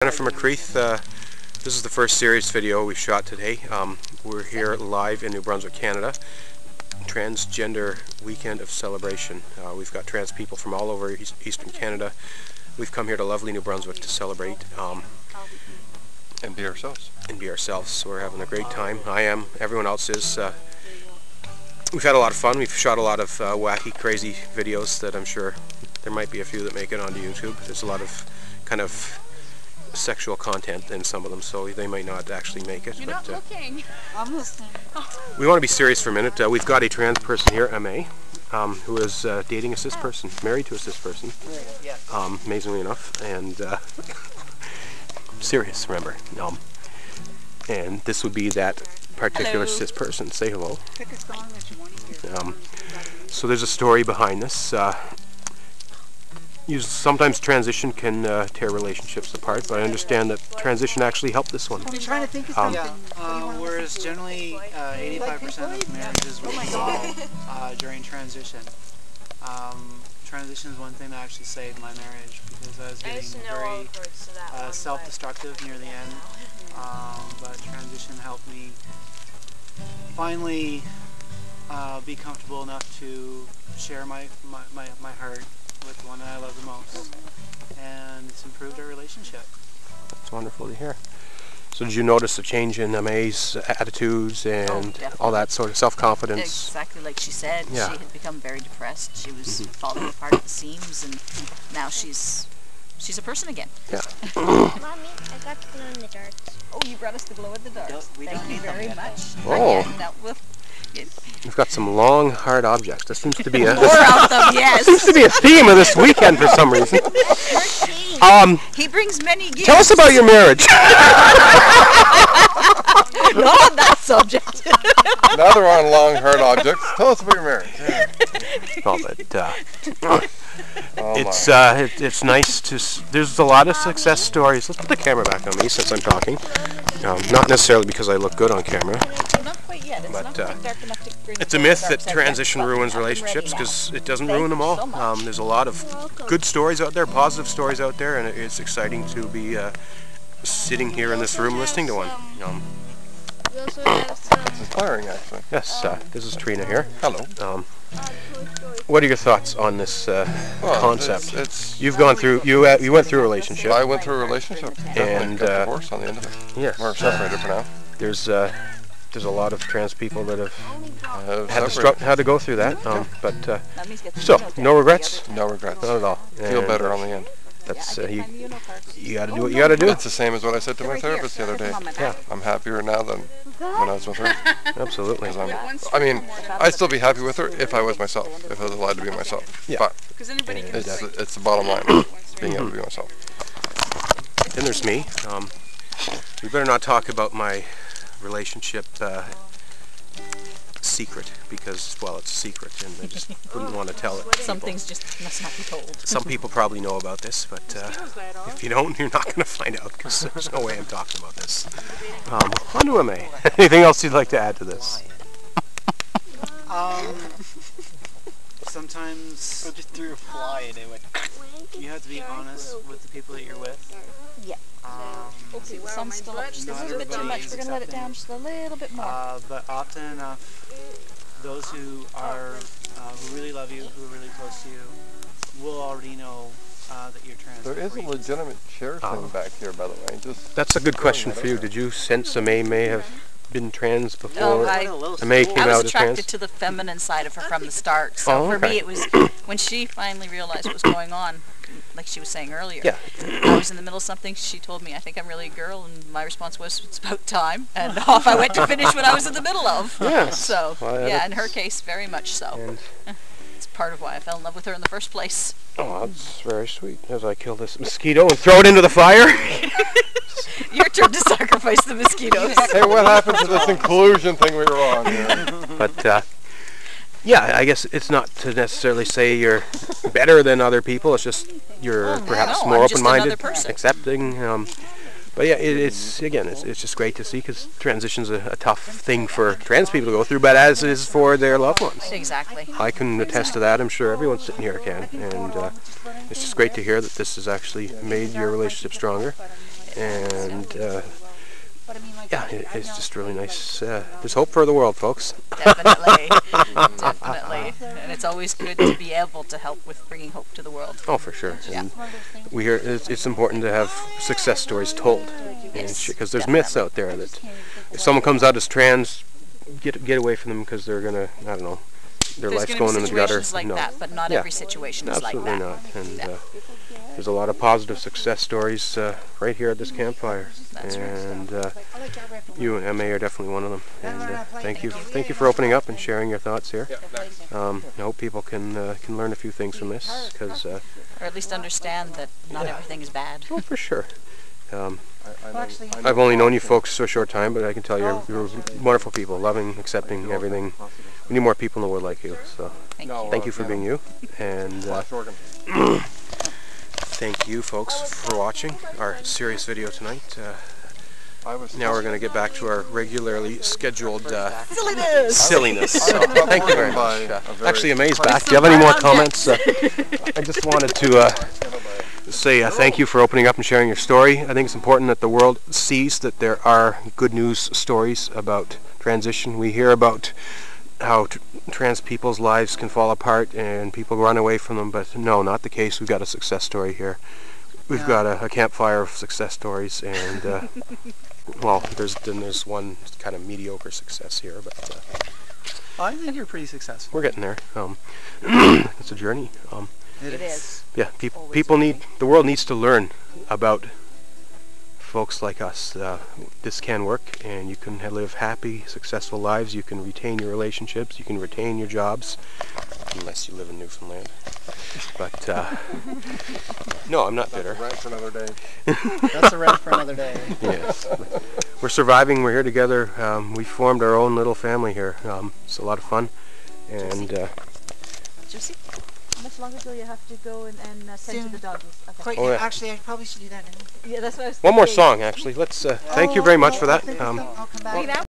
From McCreath. This is the first series video we've shot today. We're here live in New Brunswick, Canada. Transgender Weekend of Celebration. We've got trans people from all over Eastern Canada. We've come here to lovely New Brunswick to celebrate. And be ourselves. So we're having a great time. I am. Everyone else is. We've had a lot of fun. We've shot a lot of wacky, crazy videos that I'm sure there might be a few that make it onto YouTube. There's a lot of kind of sexual content in some of them, so they might not actually make it. You're not looking. I'm listening. We want to be serious for a minute. We've got a trans person here, Aimee, who is dating a cis person, married to a cis person, amazingly enough, and serious, remember. And this would be that particular cis person. Say hello. Pick a song that you want to hear. So there's a story behind this. Sometimes transition can tear relationships apart, but I understand that transition actually helped this one. I'm trying to think of something. Whereas generally 85% of marriages will dissolve during transition. Transition is one thing that actually saved my marriage because I was getting very self-destructive near the end. But transition helped me finally be comfortable enough to share my heart with the one that I love the most, and it's improved our relationship. That's wonderful to hear. So did you notice a change in Aimee's attitudes and all that sort of self-confidence? Exactly like she said. She had become very depressed. She was falling apart at the seams, and now she's a person again. Yeah. Mommy, I got to glow in the dark. Oh, you brought us the glow in the dark. Thank you very much. Oh. Again, We've got some long, hard objects. This seems to be a more of them, yes. seems to be a theme of this weekend for some reason. He brings many gifts. Tell us about your marriage. Not on that subject. Now they're on long, hard objects. Tell us about your marriage. It's nice to. There's a lot of success stories. Let's put the camera back on me since I'm talking. Not necessarily because I look good on camera. Not quite yet. It's not quite dark enough to bring It's a myth that transition ruins relationships, because it doesn't ruin them all. There's a lot of good stories out there, positive stories out there, and it's exciting to be sitting here in this room listening to one. We also have some It's inspiring, actually. Yes, this is Trina here. Hello. What are your thoughts on this concept? It's You've gone through. You went through a relationship. I went through a relationship And, got divorced on the end of it. Yes. We're separated for now. There's a lot of trans people that have Separated. had to go through that. But still, no regrets. No regrets. Not at all. Feel better on the end. That's you got to do what you got to do. It's the same as what I said to my therapist the other day. Yeah. I'm happier now than when I was with her. Absolutely. I mean, I'd still be happy with her if I was myself, if I was allowed to be myself. Yeah. But it's the bottom line, being able to be myself. Then there's me. We better not talk about my relationship secret, because, well, it's a secret, and I just wouldn't want to tell it to people. Some things just must not be told. Some people probably know about this, but if you don't, you're not going to find out, because there's no way I'm talking about this. On to Aimee. Anything else you'd like to add to this? Sometimes I just threw a fly and it went. you have to be honest with the people that you're with. Yeah. Okay, the sun's still up just a little bit too much. We're going to let it down just a little bit more. But often enough, those who are who really love you, who are really close to you, will already know that you're trans. There is a legitimate chair thing back here, by the way. Just That's a good question for you. Did you sense Aimee may have been trans before? No, Aimee came I was out as trans? attracted to the feminine side of her from the start. So for me, it was when she finally realized what was going on, like she was saying earlier. Yeah. I was in the middle of something. She told me, I think I'm really a girl. And my response was, it's about time. And off I went to finish what I was in the middle of. Yes. So, Well, yeah, in her case, very much so. And It's part of why I fell in love with her in the first place. oh, that's very sweet. As I kill this mosquito and throw it into the fire. Your turn to sacrifice the mosquitoes. hey, what happened to this inclusion thing we were on here? But yeah, I guess it's not to necessarily say you're better than other people. It's just you're perhaps no, more I'm just open-minded, another person. accepting. But yeah, it's just great to see, because transition's a tough thing for trans people to go through, but as is for their loved ones. Exactly. I can attest to that. I'm sure everyone sitting here can, and it's just great to hear that this has actually made your relationship stronger. and yeah, it's just really nice. There's hope for the world, folks. Definitely, definitely, and it's always good to be able to help with bringing hope to the world. Oh, for sure. Yeah. And we hear it's important to have success stories told, because there's myths out there that if someone comes out as trans, get away from them because they're gonna, I don't know, their life's going in the gutter. Situations like that, but not every situation is like Absolutely that. not. And there's a lot of positive success stories right here at this campfire. That's and you and Aimee are definitely one of them. And thank you for opening up and sharing your thoughts here. I hope people can learn a few things from this, because or at least understand that not everything is bad. Oh, for sure. I've only known you folks for a short time, but I can tell you're wonderful people, loving, accepting everything. We need more people in the world like you. So thank you for being you, and thank you folks for watching our serious video tonight. Now we're going to get back to our regularly scheduled silliness. So thank you very much. Actually, Aimee's back. Do you have any more comments? I just wanted to say thank you for opening up and sharing your story. I think it's important that the world sees that there are good news stories about transition. We hear about how trans people's lives can fall apart and people run away from them, but no, not the case. We've got a success story here. We've got a campfire of success stories, and well, there's one kind of mediocre success here, but I think you're pretty successful. we're getting there. It's a journey. It is. Yeah, the world needs to learn about folks like us. This can work, and you can live happy, successful lives. You can retain your relationships. You can retain your jobs, unless you live in Newfoundland. But no, I'm not bitter. Rant for another day. That's a rant for another day. Yes, we're surviving. We're here together. We formed our own little family here. It's a lot of fun, and. Josie? How much longer do you have to go and tend to the doggies? Okay. Oh, yeah. Actually, I probably should do that now. Yeah, that's what I was One more thinking. song, actually. Let's thank you very much for that. I'll come back.